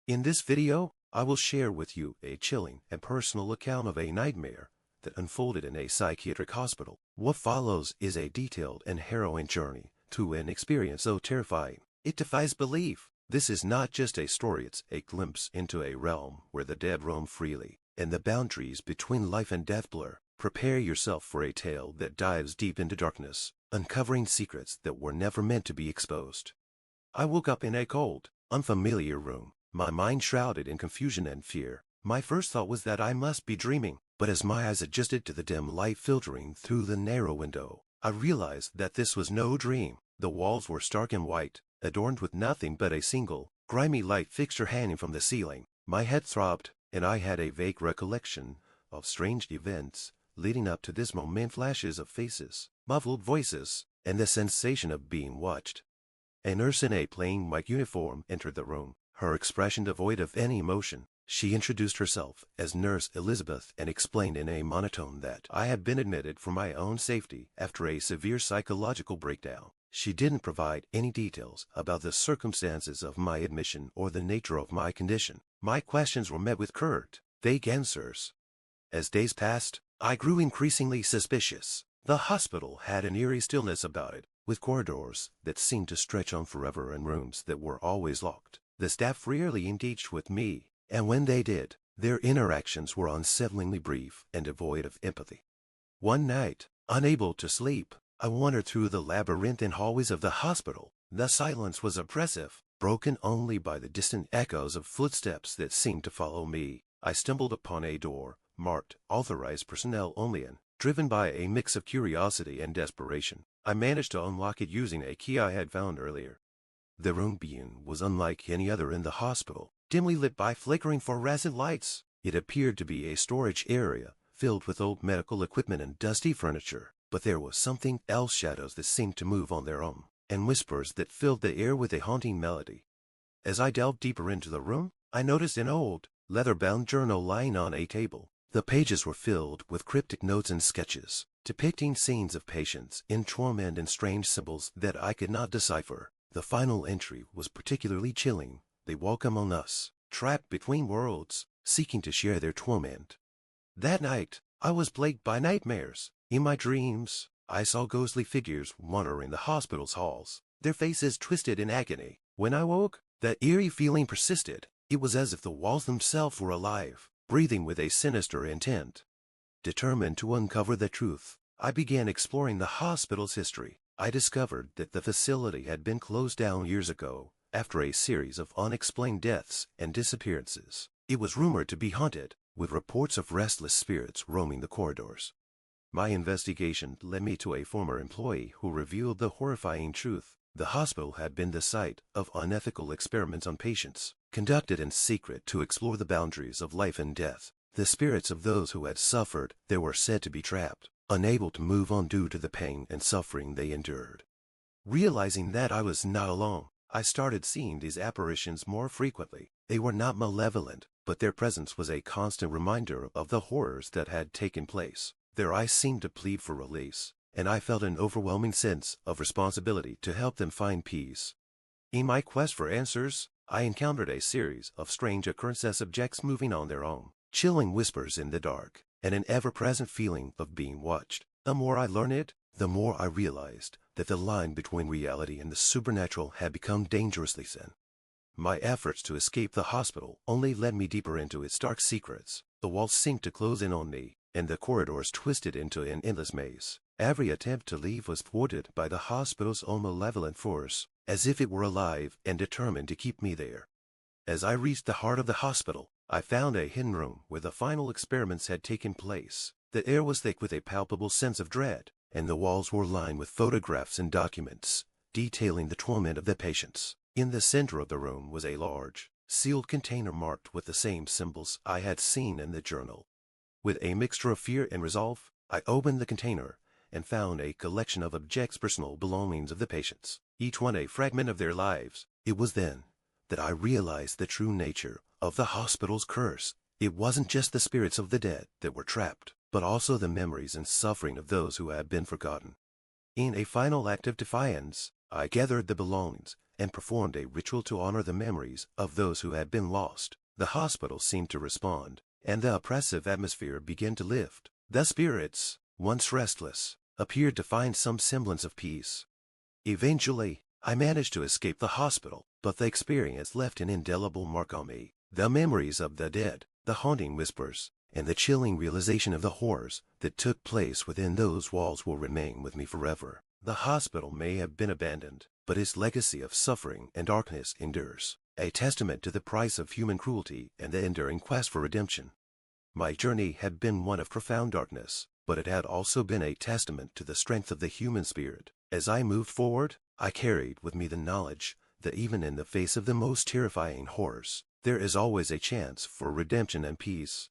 In this video, I will share with you a chilling and personal account of a nightmare that unfolded in a psychiatric hospital. What follows is a detailed and harrowing journey to an experience so terrifying it defies belief. This is not just a story, it's a glimpse into a realm where the dead roam freely and the boundaries between life and death blur. Prepare yourself for a tale that dives deep into darkness, uncovering secrets that were never meant to be exposed. I woke up in a cold, unfamiliar room, my mind shrouded in confusion and fear. My first thought was that I must be dreaming, but as my eyes adjusted to the dim light filtering through the narrow window, I realized that this was no dream. The walls were stark and white, adorned with nothing but a single, grimy light fixture hanging from the ceiling. My head throbbed, and I had a vague recollection of strange events leading up to this moment, flashes of faces, muffled voices, and the sensation of being watched. A nurse in a plain white uniform entered the room, her expression devoid of any emotion. She introduced herself as Nurse Elizabeth and explained in a monotone that I had been admitted for my own safety after a severe psychological breakdown. She didn't provide any details about the circumstances of my admission or the nature of my condition. My questions were met with curt, vague answers. As days passed, I grew increasingly suspicious. The hospital had an eerie stillness about it, with corridors that seemed to stretch on forever and rooms that were always locked. The staff rarely engaged with me, and when they did, their interactions were unsettlingly brief and devoid of empathy. One night, unable to sleep, I wandered through the labyrinthine hallways of the hospital. The silence was oppressive, broken only by the distant echoes of footsteps that seemed to follow me. I stumbled upon a door, marked "Authorized Personnel Only," and, driven by a mix of curiosity and desperation, I managed to unlock it using a key I had found earlier. The room was unlike any other in the hospital, dimly lit by flickering fluorescent lights. It appeared to be a storage area, filled with old medical equipment and dusty furniture. But there was something else, shadows that seemed to move on their own, and whispers that filled the air with a haunting melody. As I delved deeper into the room, I noticed an old, leather-bound journal lying on a table. The pages were filled with cryptic notes and sketches, depicting scenes of patients in torment and strange symbols that I could not decipher. The final entry was particularly chilling. They walk among us, trapped between worlds, seeking to share their torment. That night, I was plagued by nightmares. In my dreams, I saw ghostly figures wandering the hospital's halls, their faces twisted in agony. When I woke, that eerie feeling persisted. It was as if the walls themselves were alive, breathing with a sinister intent. Determined to uncover the truth, I began exploring the hospital's history. I discovered that the facility had been closed down years ago after a series of unexplained deaths and disappearances. It was rumored to be haunted, with reports of restless spirits roaming the corridors. My investigation led me to a former employee who revealed the horrifying truth. The hospital had been the site of unethical experiments on patients, conducted in secret to explore the boundaries of life and death. The spirits of those who had suffered there were said to be trapped, unable to move on due to the pain and suffering they endured. Realizing that I was not alone, I started seeing these apparitions more frequently. They were not malevolent, but their presence was a constant reminder of the horrors that had taken place. Their eyes seemed to plead for release, and I felt an overwhelming sense of responsibility to help them find peace. In my quest for answers, I encountered a series of strange occurrences, objects moving on their own, chilling whispers in the dark, and an ever-present feeling of being watched. The more I learned, the more I realized that the line between reality and the supernatural had become dangerously thin. My efforts to escape the hospital only led me deeper into its dark secrets. The walls seemed to close in on me, and the corridors twisted into an endless maze. Every attempt to leave was thwarted by the hospital's own malevolent force, as if it were alive and determined to keep me there. As I reached the heart of the hospital, I found a hidden room where the final experiments had taken place. The air was thick with a palpable sense of dread, and the walls were lined with photographs and documents detailing the torment of the patients. In the center of the room was a large, sealed container marked with the same symbols I had seen in the journal. With a mixture of fear and resolve, I opened the container and found a collection of objects, personal belongings of the patients, each one a fragment of their lives. It was then that I realized the true nature of the hospital's curse. It wasn't just the spirits of the dead that were trapped, but also the memories and suffering of those who had been forgotten. In a final act of defiance, I gathered the belongings and performed a ritual to honor the memories of those who had been lost. The hospital seemed to respond, and the oppressive atmosphere began to lift. The spirits, once restless, appeared to find some semblance of peace. Eventually, I managed to escape the hospital, but the experience left an indelible mark on me. The memories of the dead, the haunting whispers, and the chilling realization of the horrors that took place within those walls will remain with me forever. The hospital may have been abandoned, but its legacy of suffering and darkness endures, a testament to the price of human cruelty and the enduring quest for redemption. My journey had been one of profound darkness, but it had also been a testament to the strength of the human spirit. As I moved forward, I carried with me the knowledge that even in the face of the most terrifying horrors, there is always a chance for redemption and peace.